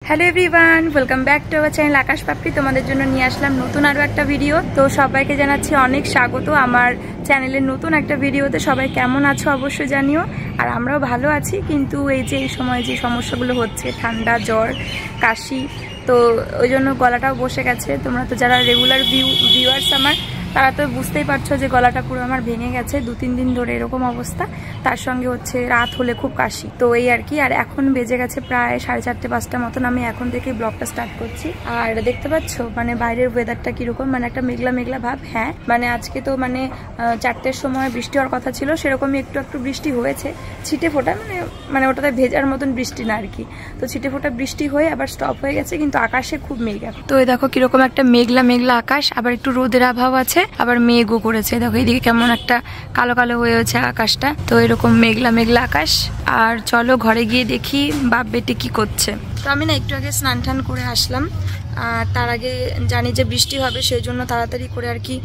Hello everyone, welcome back to our channel Akash Papri. তোমাদের জন্য নিয়ে আসলাম নতুন আরও একটা ভিডিও। তো সবাইকে জানাচ্ছি অনেক স্বাগত আমার চ্যানেলের নতুন একটা ভিডিওতে। সবাই কেমন আছো অবশ্যই জানিও। আর আমরাও ভালো আছি, কিন্তু এই সময় যে সমস্যাগুলো হচ্ছে, ঠান্ডা, জ্বর, কাশি, তো ওই জন্য গলাটাও বসে গেছে। তোমরা তো যারা রেগুলার ভিউয়ার্স আমার, তারা তো বুঝতেই পারছো যে গলাটা পুরো আমার ভেঙে গেছে। 2-3 দিন ধরে এরকম অবস্থা, তার সঙ্গে হচ্ছে রাত হলে খুব কাশি। তো এই আর কি। আর এখন বেজে গেছে প্রায় 4:30-5টা মতন। আমি এখন থেকে ব্লগটা স্টার্ট করছি। আর দেখতে পাচ্ছ মানে বাইরের ওয়েদারটা কিরকম, মানে একটা মেঘলা মেঘলা ভাব। হ্যাঁ মানে আজকে তো মানে 4টের সময় বৃষ্টি হওয়ার কথা ছিল, সেরকমই একটু একটু বৃষ্টি হয়েছে, ছিটে ফোটা, মানে ওটাতে ভেজার মতন বৃষ্টি না আর কি। তো ছিটে ফোটা বৃষ্টি হয়ে আবার স্টপ হয়ে গেছে, কিন্তু আকাশে খুব মেঘ। তো এই দেখো কিরকম একটা মেঘলা মেঘলা আকাশ, আবার একটু রোদের অভাব আছে, আবার মেঘও করেছে। দেখো এইদিকে কেমন একটা কালো কালো হয়েছে আকাশটা। তো এরকম মেঘলা মেঘলা আকাশ। আর চলো ঘরে গিয়ে দেখি বাপ বেটি কি করছে। তো আমি না একটু আগে স্নান টান করে আসলাম, আর তার আগে জানি যে বৃষ্টি হবে, সেই জন্য তাড়াতাড়ি করে আর কি,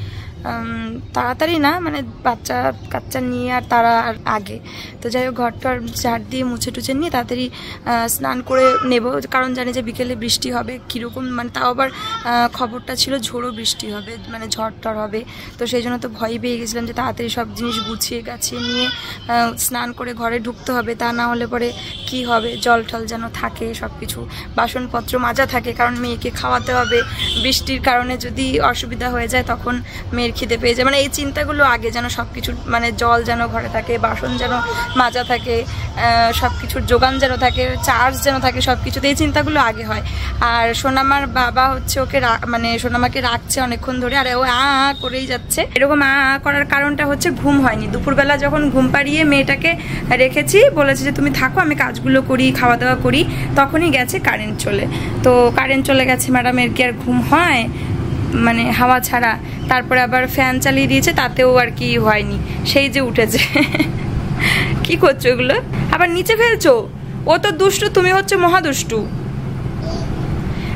তাড়াতাড়ি না মানে বাচ্চা কাচ্চা নিয়ে আর তারা আগে। তো যাই হোক ঘরটার ঝাড় দিয়ে মুছে টুছে নিয়ে তাড়াতাড়ি স্নান করে নেব, কারণ জানি যে বিকেলে বৃষ্টি হবে। কীরকম মানে তাও আবার খবরটা ছিল ঝোড়ো বৃষ্টি হবে, মানে ঝড় টর হবে। তো সেই জন্য তো ভয় পেয়ে গেছিলাম যে তাড়াতাড়ি সব জিনিস গুছিয়ে গাছিয়ে নিয়ে স্নান করে ঘরে ঢুকতে হবে, তা না হলে পরে কি হবে, জল টল যেন থাকে, সব কিছু বাসনপত্র মাজা থাকে, কারণ মেয়েকে খাওয়াতে হবে। বৃষ্টির কারণে যদি অসুবিধা হয়ে যায় তখন মেয়ের খিদে পেয়ে যায়, মানে এই চিন্তাগুলো আগে, যেন সব কিছু মানে জল যেন ঘরে থাকে, বাসন যেন মাজা থাকে, সব কিছুর যোগান যেন থাকে, চার্জ যেন থাকে, সব কিছুতে এই চিন্তাগুলো আগে হয়। আর সোনামার বাবা হচ্ছে ওকে মানে সোনামাকে রাখছে অনেকক্ষণ ধরে, আর ও করেই যাচ্ছে। এরকম করার কারণটা হচ্ছে ঘুম হয়নি। দুপুরবেলা যখন ঘুম পাড়িয়ে মেয়েটাকে রেখেছি, বলেছে যে তুমি থাকো, আমি কাজগুলো করি, খাওয়া দাওয়া করি, তখনই গেছে কারেন্ট চলে। তো কারেন্ট চলে গেছে, ম্যাডামের কি আর ঘুম হয়, মানে হাওয়া ছাড়া। তারপরে আবার ফ্যান চালিয়ে দিয়েছে, তাতেও আর কি হয়নি, সেই যে উঠেছে। কি করছো এগুলো, আবার নিচে ফেলছো? ও তো দুষ্টু, তুমি হচ্ছে মহা দুষ্টু।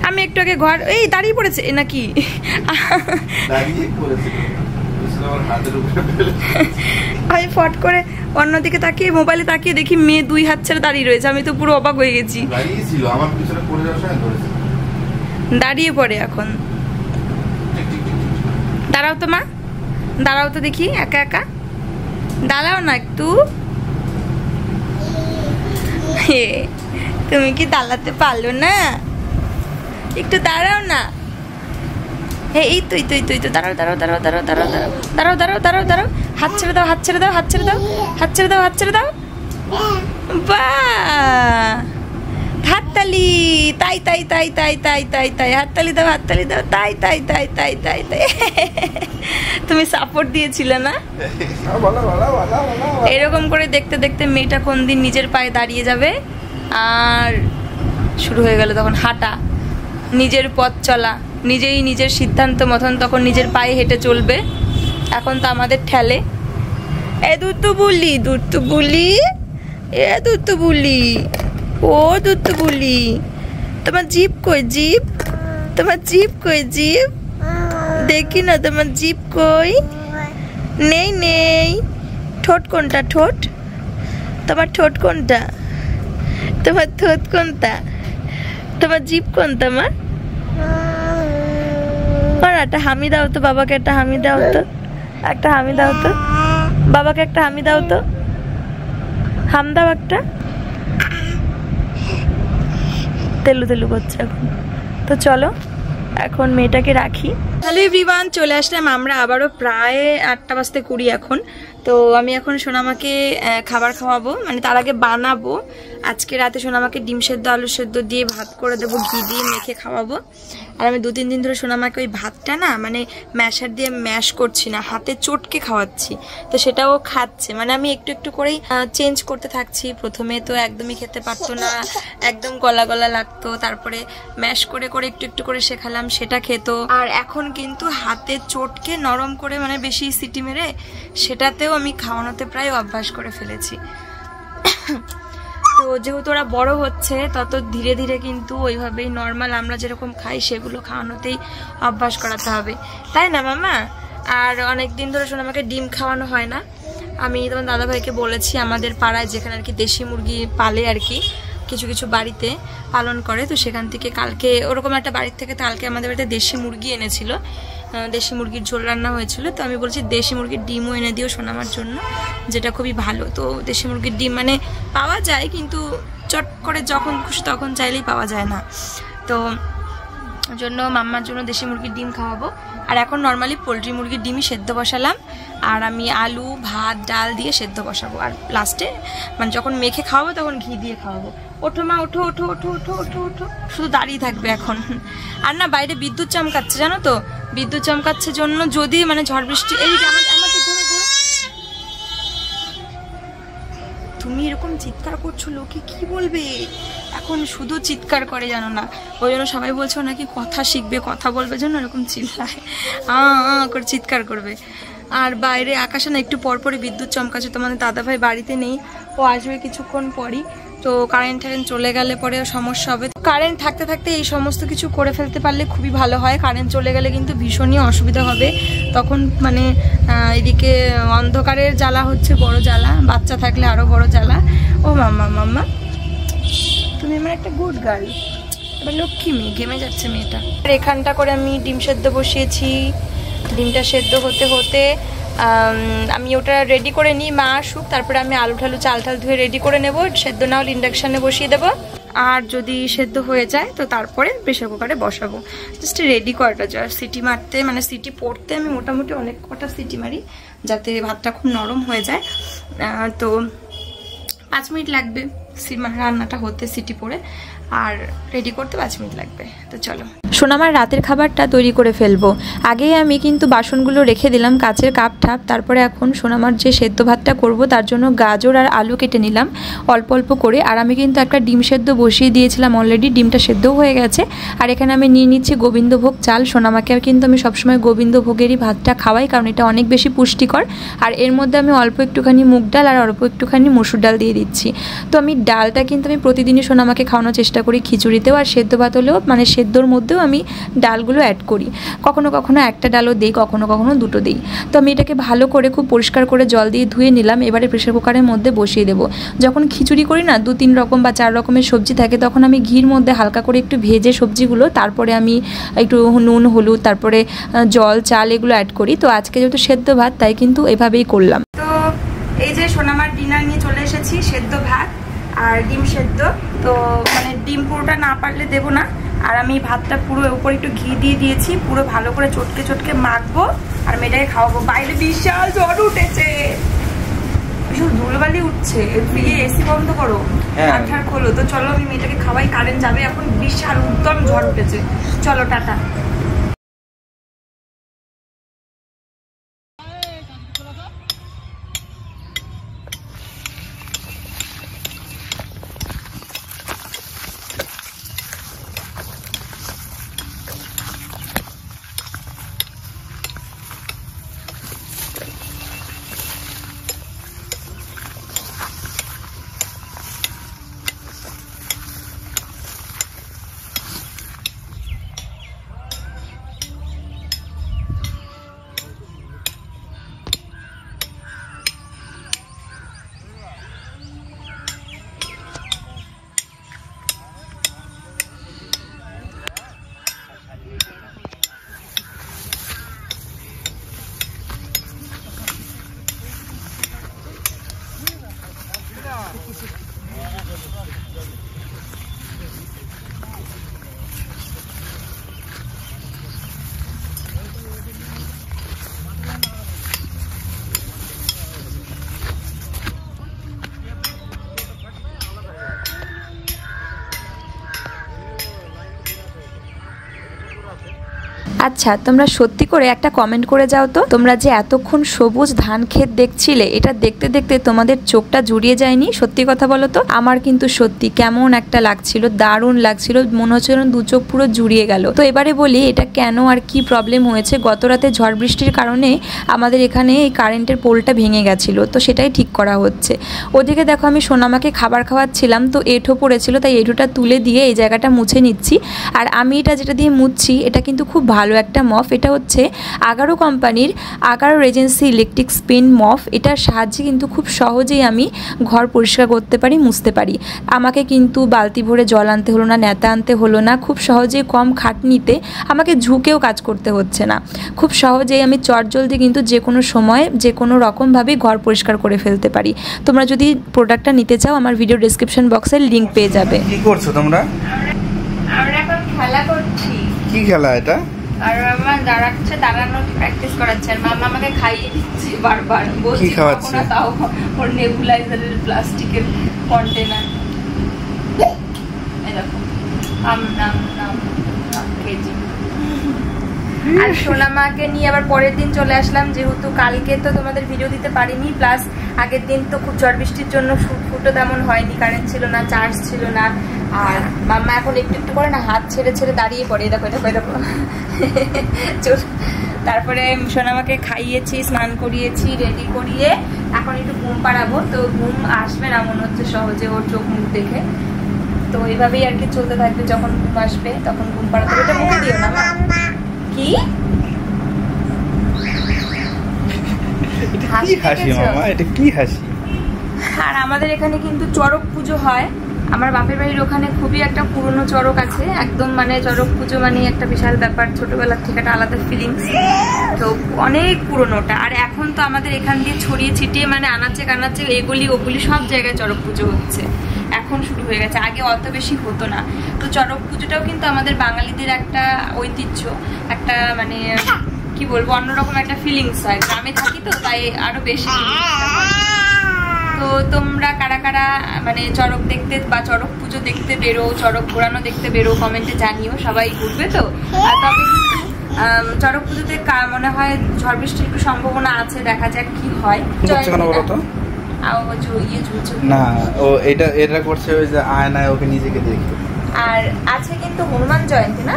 আমি একটু আগে ঘর এই দাঁড়িয়ে পড়েছে নাকি, আমি ফট করে অন্যদিকে তাকিয়ে মোবাইলে তাকিয়ে দেখি মেয়ে 2 হাত ছেড়ে দাঁড়িয়ে রয়েছে। আমি তো পুরো অবাক হয়ে গেছি। দাঁড়িয়ে পড়ে এখন। দাঁড়াও তো মা, দাঁড়াও তো দেখি, একা একা দাঁড়াও না একটু। তুমি কি দাঁড়াতে পারলো না? একটু দাঁড়াও না। এই তো দাঁড়াও দাঁড়াও দাঁড়াও দাঁড়াও দাঁড়াও দাঁড়াও দাঁড়াও দাঁড়াও দাঁড়াও হাত ছেড়ে দাও, হাত ছেড়ে দাও, হাত ছেড়ে দাও, হাত ছেড়ে দাও, হাত ছেড়ে দাও। বাহ, হাততালি, তাই তাই তাই তাই তাই তাই তাই, হাততালি দাও, হাততালি দাও, তাই তাই তাই তাই তাই তাই। তুমি সাপোর্ট দিয়েছিলে না? এরকম করে দেখতে দেখতে মেয়েটা কোন দিন নিজের পায়ে দাঁড়িয়ে যাবে, আর শুরু হয়ে গেল তখন হাঁটা, নিজের পথ চলা, নিজেই নিজের সিদ্ধান্ত মতন তখন নিজের পায়ে হেঁটে চলবে। এখন তো আমাদের ঠেলে। এ দুধ বুলি, দুধ বুলি, এ দুধ বুলি, ও দুধ বুলি। তোমার জিভ কই, জিভ? তোমার জিভ কই, জিভ? দেখি না তোমার জিভ কই। নেই নেই। ঠোঁট কোনটা, ঠোঁট? তোমার ঠোঁট কোনটা? তোমার ঠোঁট কোনটা? তোমার জিভ কোনটা মা? একটা হামি দাও তো বাবাকে, একটা হামি দাও তো, একটা হামি দাও তো বাবাকে, একটা হামি দাও তো, হাম দাও একটা। তেলু তেলু করছে এখন। তো চলো এখন মেয়েটাকে রাখি। হ্যালো এভরিওয়ান, চলে আসলাম আমরা আবারও প্রায় 8টা বাজতে 20 এখন। তো আমি এখন সোনামাকে খাবার খাওয়াবো, মানে তার আগে বানাবো। আজকে রাতে সোনামাকে ডিম সেদ্ধ আলু সেদ্ধ দিয়ে ভাত করে দেবো, ঘি দিয়ে মেখে খাওয়াবো। আর আমি 2-3 দিন ধরে সোনামাকে ওই ভাতটা না মানে ম্যাশার দিয়ে ম্যাশ করছি না, হাতে চটকে খাওয়াচ্ছি। তো সেটাও খাচ্ছে, মানে আমি একটু একটু করেই চেঞ্জ করতে থাকছি। প্রথমে তো একদমই খেতে পারতো না, একদম গলা গলা লাগতো, তারপরে ম্যাশ করে করে একটু একটু করে শেখালাম, সেটা খেত। আর এখন কিন্তু হাতে চটকে নরম করে, মানে বেশি সিটি মেরে সেটাতেও আমি খাওয়ানোতে প্রায় অভ্যাস করে ফেলেছি। তো যেহেতু ওরা বড় হচ্ছে, তত ধীরে ধীরে কিন্তু ওইভাবেই নর্মাল আমরা যেরকম খাই সেগুলো খাওয়ানোতেই অভ্যাস করাতে হবে, তাই না মামা? আর অনেক দিন ধরে শোনো আমাকে ডিম খাওয়ানো হয় না। আমি তোমার দাদাভাইকে বলেছি, আমাদের পাড়ায় যেখানে আর কি দেশি মুরগি পালে আর কি, কিছু কিছু বাড়িতে পালন করে। তো সেখান থেকে কালকে ওরকম একটা বাড়ির থেকে কালকে আমাদের বাড়িতে দেশি মুরগি এনেছিল, দেশি মুরগির ঝোল রান্না হয়েছিল। তো আমি বলছি দেশি মুরগির ডিমও এনে দিও সোনামার জন্য, যেটা খুবই ভালো। তো দেশি মুরগির ডিম মানে পাওয়া যায়, কিন্তু চট করে যখন খুশি তখন চাইলেই পাওয়া যায় না। তো জন্য মাম্মার জন্য দেশি মুরগির ডিম খাওয়াবো। আর এখন নর্মালি পোলট্রি মুরগির ডিমই সেদ্ধ বসালাম, আর আমি আলু ভাত ডাল দিয়ে সেদ্ধ বসাবো। আর লাস্টে মানে যখন মেখে খাওয়াবো তখন ঘি দিয়ে খাওয়াবো। ওঠো মা, ওঠো ওঠো ওঠো ওঠো ওঠো ওঠো, শুধু দাঁড়িয়ে থাকবে এখন। আর না বাইরে বিদ্যুৎ চমকাচ্ছে জানো তো, বিদ্যুৎ চমকাচ্ছে জন্য যদি মানে ঝড় বৃষ্টি এই তুমি এরকম চিৎকার করছো লোকে কি বলবে, এখন শুধু চিৎকার করে জানো না, ওই জন্য সবাই বলছো নাকি কথা শিখবে, কথা বলবে জন্য এরকম চিল্লায় করে চিৎকার করবে। আর বাইরে আকাশে না একটু পরপরই বিদ্যুৎ চমকাচ্ছে। তোমাদের দাদাভাই বাড়িতে নেই, ও আসবে কিছুক্ষণ পরই। তো কারেন্ট চলে গেলে পরেও সমস্যা হবে। কারেন্ট থাকতে থাকতে এই সমস্ত কিছু করে ফেলতে পারলে খুবই ভালো হয়। কারেন্ট চলে গেলে কিন্তু ভীষণই অসুবিধা হবে তখন, মানে এদিকে অন্ধকারের জ্বালা হচ্ছে বড় জ্বালা, বাচ্চা থাকলে আরো বড় জ্বালা। ও মাম্মা মাম্মা তুমি আমার একটা গুড গার্ল, এবার লক্ষ্মী মেয়ে, ঘেমে যাচ্ছে মেয়েটা। আর এখানটা করে আমি ডিম সেদ্ধ বসিয়েছি। ডিমটা সেদ্ধ হতে হতে আমি ওটা রেডি করে নিই, মা আসুক, তারপরে আমি আলু ঠালু চাল ঠাল ধুয়ে রেডি করে নেব। সেদ্ধ না হলে ইন্ডাকশানে বসিয়ে দেবো, আর যদি সেদ্ধ হয়ে যায় তো তারপরে প্রেসার কুকারে বসাবো। জাস্ট রেডি করাটা যায়, সিটি মারতে মানে সিটি পড়তে আমি মোটামুটি অনেক কটা সিটি মারি যাতে ভাতটা খুব নরম হয়ে যায়। তো 5 মিনিট লাগবে রান্নাটা হতে সিটি পড়ে, আর রেডি করতে 5 মিনিট লাগবে। তো চলো সোনামার রাতের খাবারটা তৈরি করে ফেলবো। আগেই আমি কিন্তু বাসনগুলো রেখে দিলাম কাচের কাপ ঠাপ। তারপরে এখন সোনামার যে সেদ্ধ ভাতটা করব তার জন্য গাজর আর আলু কেটে নিলাম অল্প অল্প করে। আর আমি কিন্তু একটা ডিম সেদ্ধ বসিয়ে দিয়েছিলাম অলরেডি, ডিমটা সেদ্ধও হয়ে গেছে। আর এখানে আমি নিয়ে নিচ্ছি গোবিন্দভোগ চাল। সোনামাকে কিন্তু আমি সবসময় গোবিন্দভোগেরই ভাতটা খাওয়াই, কারণ এটা অনেক বেশি পুষ্টিকর। আর এর মধ্যে আমি অল্প একটুখানি মুগ ডাল আর অল্প একটুখানি মসুর ডাল দিয়ে দিচ্ছি। তো আমি ডালটা কিন্তু আমি প্রতিদিনই সোনামাকে খাওয়ানোর চেষ্টা করি, খিচুড়িতেও আর সেদ্ধ ভাত হলেও, মানে সেদ্ধর মধ্যেও আমি ডালগুলো অ্যাড করি। কখনো কখনো একটা ডালও দিই, কখনো কখনো দুটো দিই। তো আমি এটাকে ভালো করে খুব পরিষ্কার করে জল দিয়ে ধুয়ে নিলাম। এবারে প্রেসার কুকারের মধ্যে বসিয়ে দেবো। যখন খিচুড়ি করি না 2-3 রকম বা 4 রকমের সবজি থাকে, তখন আমি ঘির মধ্যে হালকা করে একটু ভেজে সবজিগুলো, তারপরে আমি একটু নুন হলুদ তারপরে জল চাল এগুলো অ্যাড করি। তো আজকে যেহেতু সেদ্ধ ভাত তাই কিন্তু এভাবেই করলাম। তো এই যে সোনামার ডিনার নিয়ে চলে এসেছি, সেদ্ধ ভাত আর ডিম সেদ্ধ। তো মানে ডিম পুরোটা না পারলে দেবো না, আর আমি ভাতটা পুরো উপরে একটু ঘি দিয়ে দিয়েছি, পুরো ভালো করে চটকে চটকে মাখবো আর মেয়েটাকে খাওয়াবো। বাইরে বিশাল ঝড় উঠেছে, ভীষণ ধুলোবালি উঠছে, এসি বন্ধ করো, আঠার খোলো। তো চলো আমি মেয়েটাকে খাওয়াই, কারেন্ট যাবে এখন, বিশাল উত্তম ঝড় উঠেছে। চলো টাটা। আচ্ছা তোমরা সত্যি করে একটা কমেন্ট করে যাও তো, তোমরা যে এতক্ষণ সবুজ ধান ক্ষেত দেখছিলে, এটা দেখতে দেখতে তোমাদের চোখটা জুড়িয়ে যায়নি? সত্যি কথা বলো তো। আমার কিন্তু সত্যি কেমন একটা লাগছিল, দারুণ লাগছিল, মনে হচ্ছে যেন 2 চোখ পুরো জুড়িয়ে গেল। তো এবারে বলি এটা কেন আর কি প্রবলেম হয়েছে। গত রাতে ঝড় বৃষ্টির কারণে আমাদের এখানে এই কারেন্টের পোলটা ভেঙে গেছিলো, তো সেটাই ঠিক করা হচ্ছে। ওদিকে দেখো আমি সোনামাকে খাবার খাওয়াচ্ছিলাম, তো এঁঠো পড়েছিল, তাই এঁঠোটা তুলে দিয়ে এই জায়গাটা মুছে নিচ্ছি। আর আমি এটা যেটা দিয়ে মুছছি এটা কিন্তু খুব ভালো ভালো একটা মফ। এটা হচ্ছে আগারো কোম্পানির আগারো রেজেন্সি ইলেকট্রিক স্পিন মফ। এটার সাহায্যে কিন্তু খুব সহজেই আমি ঘর পরিষ্কার করতে পারি, মুছতে পারি। আমাকে কিন্তু বালতি ভরে জল আনতে হলো না, নেতা আনতে হলো না। খুব সহজেই কম খাটনিতে আমাকে ঝুঁকেও কাজ করতে হচ্ছে না। খুব সহজেই আমি চটজলদি কিন্তু যে কোনো সময় যে কোনো রকমভাবে ঘর পরিষ্কার করে ফেলতে পারি। তোমরা যদি প্রোডাক্টটা নিতে চাও আমার ভিডিও ডেসক্রিপশন বক্সে লিংক পেয়ে যাবে। কি করছো তোমরা? আমরা এখন খেলা করছি। কি খেলা এটা? আর মামা দাঁড়ানোর প্র্যাকটিস করাচ্ছে, আর মামা আমাকে খাইয়ে দিচ্ছে বারবার। বলছি খাবো না, তাও ওর নেবুলাইজারের প্লাস্টিকের কন্টেনার এরকম কেজি। আর সোনামাকে নিয়ে আবার পরের দিন চলে আসলাম, যেহেতু কালকে তো তোমাদের ভিডিও দিতে পারিনি, প্লাস আগের দিন তো খুব ঝড় বৃষ্টির জন্য ফুটো তেমন হয়নি, কারেন্ট ছিল না, চার্জ ছিল না। আর মাম্মা এখন একটু একটু করে না হাত ছেড়ে ছেড়ে দাঁড়িয়ে পড়ে, দেখো দেখো দেখো। তারপরে সোনামাকে খাইয়েছি, স্নান করিয়েছি, রেডি করিয়ে এখন একটু ঘুম পাড়াবো। তো ঘুম আসবে না মনে হচ্ছে সহজে ওর চোখ মুখ দেখে, তো এইভাবেই আর কি চলতে থাকবে। যখন ঘুম আসবে তখন ঘুম পাড়াতে হবে। এটা মুখ দিও না মা। কি হাসি মামা, এটা কি হাসি? আর আমাদের এখানে কিন্তু চড়ক পুজো হয়। আমার বাপের বাড়ির ওখানে খুবই একটা পুরনো চড়ক আছে, একদম মানে চড়ক পুজো মানে একটা বিশাল ব্যাপার, ছোটবেলার থেকে একটা আলাদা ফিলিংস। তো অনেক পুরনোটা। আর এখন তো আমাদের এখান দিয়ে ছড়িয়ে ছিটিয়ে মানে আনাচে কানাচে এগুলি ওগুলি সব জায়গায় চড়ক পুজো হচ্ছে, এখন শুরু হয়ে গেছে, আগে অত বেশি হতো না। তো চড়ক পুজোটাও কিন্তু আমাদের বাঙালিদের একটা ঐতিহ্য, একটা মানে কি বলবো অন্যরকম একটা ফিলিংস হয়। গ্রামে থাকি তো তাই আরো বেশি। তো তোমরা কারা কারা মানে চড়ক দেখতে বা চড়ক পুজো দেখতে বেরো, চড়ক ঘোরানো দেখতে বেরো, কমেন্টে জানিও। সবাই ঘুরবে তো। আর তবে চড়ক পুজোতে মনে হয় ঝড় বৃষ্টির একটু সম্ভাবনা আছে, দেখা যাক কি হয়। না ও এটা করছে ওই যে আয়নায় ওকে নিজেকে দেখে। আর আছে কিন্তু হনুমান জয়ন্তী না,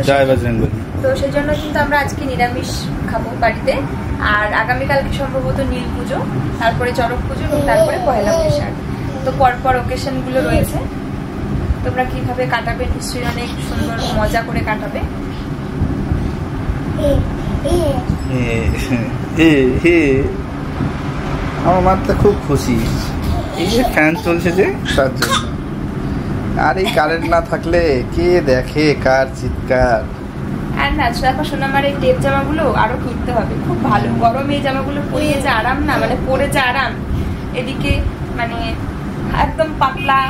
জয় বজরঙ্গবলী, তো সেই জন্য কিন্তু আমরা আজকে নিরামিষ খাবো বাড়িতে। আর আগামীকালকে সম্ভবত নীল পুজো, তারপরে চড়ক পুজো এবং তারপরে পয়লা বৈশাখ। তো পরপর ওকেশন গুলো রয়েছে। তোমরা কিভাবে কাটাবে নিশ্চয়ই অনেক সুন্দর মজা করে কাটাবে। আমার মাথা খুব খুশি, এই যে ফ্যান চলছে যে তার জন্য। আর এই কারেন্ট না থাকলে কে দেখে কার চিৎকার। আর না দেখো সোনামার এই টেপ জামাগুলো আরো কিনতে হবে, খুব ভালো গরম এই জামাগুলো পরিয়ে যে আরাম না, মানে পরে যে আরাম। এদিকে মানে একদম পাতলা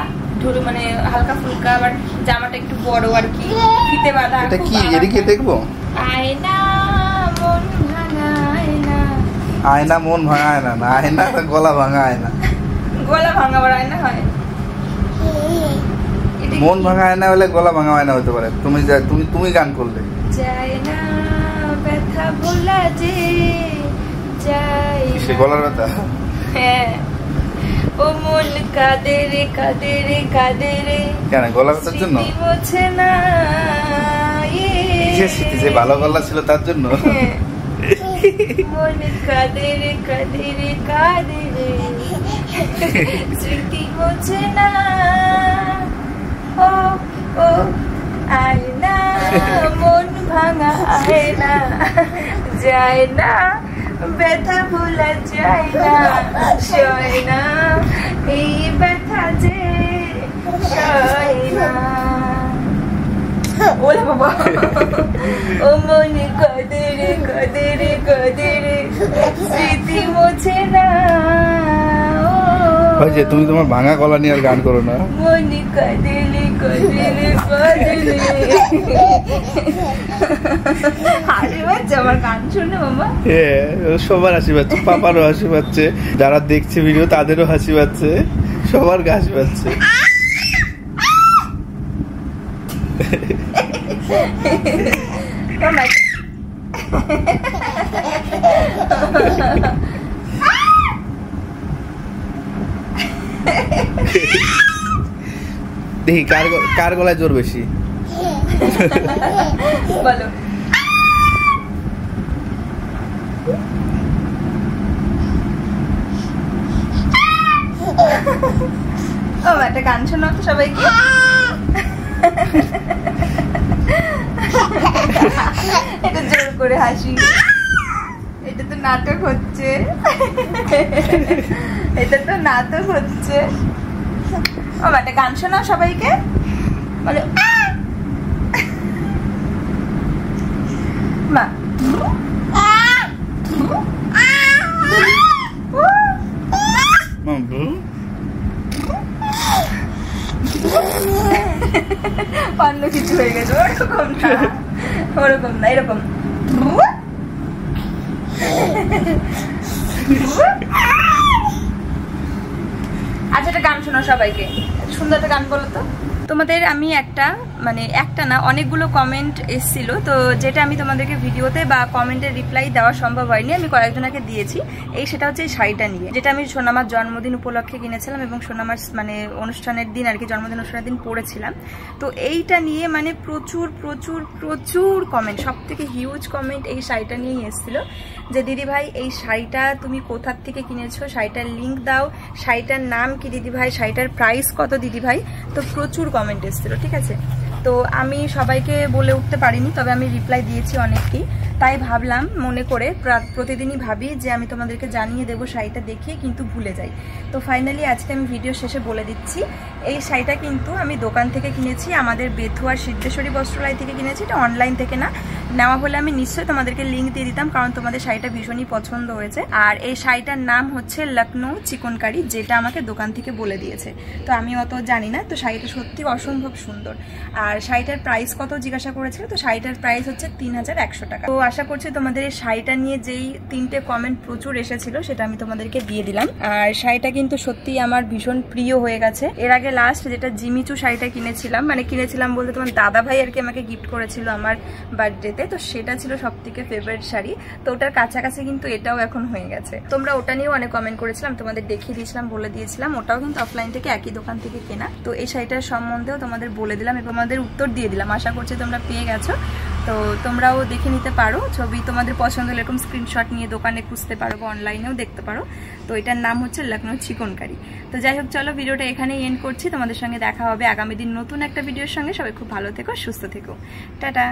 ধরো মানে হালকা ফুলকা, আবার জামাটা একটু বড় আর কি, ফিতে বাঁধা। এটা কি এদিকে দেখবো? আয়না মন ভাঙা আয়না, আয়না মন ভাঙা আয়না না, আয়না গলা ভাঙা আয়না। গলা ভাঙা আবার আয়না হয়? মন ভাঙা আয়না হলে গলা ভাঙা আয়না হতে পারে। তুমি গান করলে যায় না ব্যথা ভোলা যে যায় সে গলার ব্যথা। হ্যাঁ ও মন কাঁদে রে কাঁদে রে কাঁদে রে, কেন গলা ব্যথার জন্য? বোঝে না যে ভালো গলা ছিল তার জন্য। মন কাঁদে রে কাঁদে রে কাঁদে রে, স্মৃতি বোঝে না। ও ও আয়না মন ভাঙা আয়না, যায় না ব্যথা ভোলা যায় না, সয় না এই ব্যথা যে সয় না। ওরে বাবা, ও মন কাঁদে রে কাঁদে রে কাঁদে রে, স্মৃতি মোছে না। তুমি তোমার ভাঙা গলা নিয়ে আর গান করো না। মনি কাঁদেলে কাঁদেলে কাঁদেলে, হাসি পাচ্ছে আমার গান শুনে মামা। সবার হাসি পাচ্ছে, পাপারও হাসি পাচ্ছে, যারা দেখছে ভিডিও তাদেরও হাসি পাচ্ছে, সবার হাসি পাচ্ছে। দেখি কার গলায় জোর বেশি। বলো ও একটা গান শোনাও তো সবাইকে। এটা জোর করে হাসি, এটা তো নাটক হচ্ছে, এটা তো নাটক হচ্ছে। ও একটা গান শোনাও সবাইকে, বলে মা অন্য কিছু হয়ে গেছে, ওরকম না, ওরকম না, এরকম। আচ্ছা একটা গান শোনাও সবাইকে, সুন্দর একটা গান বলো তো। তোমাদের আমি একটা না অনেকগুলো কমেন্ট এসেছিল, তো যেটা আমি তোমাদেরকে ভিডিওতে বা কমেন্টের রিপ্লাই দেওয়া সম্ভব হয়নি, আমি কয়েকজনকে দিয়েছি। সেটা হচ্ছে এই শাড়িটা নিয়ে, যেটা আমি সোনামার জন্মদিন উপলক্ষে কিনেছিলাম এবং সোনামার অনুষ্ঠানের দিন আর কি, জন্মদিন অনুষ্ঠানের দিন পরেছিলাম। তো এইটা নিয়ে প্রচুর প্রচুর প্রচুর কমেন্ট, সব থেকে হিউজ কমেন্ট এই শাড়িটা নিয়েই এসেছিল, যে দিদি ভাই এই শাড়িটা তুমি কোথার থেকে কিনেছো, শাড়িটার লিঙ্ক দাও, শাড়িটার নাম কি দিদি ভাই, শাড়িটার প্রাইস কত দিদি ভাই। তো প্রচুর কমেন্ট এসেছিল, ঠিক আছে। তো আমি সবাইকে বলে উঠতে পারিনি, তবে আমি রিপ্লাই দিয়েছি অনেককেই। তাই ভাবলাম, মনে করে প্রতিদিনই ভাবি যে আমি তোমাদেরকে জানিয়ে দেবো শাড়িটা দেখে, কিন্তু ভুলে যাই। তো ফাইনালি আজকে আমি ভিডিও শেষে বলে দিচ্ছি, এই শাড়িটা কিন্তু আমি দোকান থেকে কিনেছি, আমাদের বেথুয়ার সিদ্ধেশ্বরী বস্ত্রালয় থেকে কিনেছি। এটা অনলাইন থেকে না, নেওয়া হলে আমি নিশ্চয়ই তোমাদেরকে লিঙ্ক দিয়ে দিতাম, কারণ তোমাদের শাড়িটা ভীষণই পছন্দ হয়েছে। আর এই শাড়িটার নাম হচ্ছে লখনৌ চিকনকারি, যেটা আমাকে দোকান থেকে বলে দিয়েছে। তো আমি অত জানি না, তো শাড়িটা সত্যি অসম্ভব সুন্দর। আর শাড়িটার প্রাইস কত জিজ্ঞাসা করেছিল, তো শাড়িটার প্রাইস হচ্ছে 3100 টাকা। তো আশা করছি তোমাদের এই শাড়িটা নিয়ে যেই 3টে কমেন্ট প্রচুর এসেছিল, সেটা আমি তোমাদেরকে দিয়ে দিলাম। আর শাড়িটা কিন্তু সত্যি আমার ভীষণ প্রিয় হয়ে গেছে। এর আগে লাস্ট যেটা জিমিচু শাড়িটা কিনেছিলাম, কিনেছিলাম বলতে তোমার দাদা ভাই আর কি আমাকে গিফট করেছিল আমার বার্থডেতে, তো সেটা ছিল সব থেকে ফেভারিট শাড়ি। তো ওটার কাছাকাছি কিন্তু এটাও এখন হয়ে গেছে। তোমরা ওটা নিয়েও অনেক কমেন্ট করেছিলাম, তোমাদের দেখিয়ে দিয়েছিলাম, বলে দিয়েছিলাম, ওটাও কিন্তু অফলাইন থেকে একই দোকান থেকে কেনা। তো এই শাড়িটার সম্বন্ধেও তোমাদের বলে দিলাম এবং তোমাদের উত্তর দিয়ে দিলাম। আশা করছি তোমরা পেয়ে গেছো। তো তোমরাও দেখে নিতে পারো, ছবি তোমাদের পছন্দ হলে এরকম স্ক্রিনশট নিয়ে দোকানে খুঁজতে পারো বা অনলাইনেও দেখতে পারো। তো এটার নাম হচ্ছে লখনৌ চিকনকারি। তো যাই হোক, চলো ভিডিওটা এখানেই এন্ড করছি। তোমাদের সঙ্গে দেখা হবে আগামী দিন নতুন একটা ভিডিওর সঙ্গে। সবাই খুব ভালো থেকো, সুস্থ থেকো, টাটা।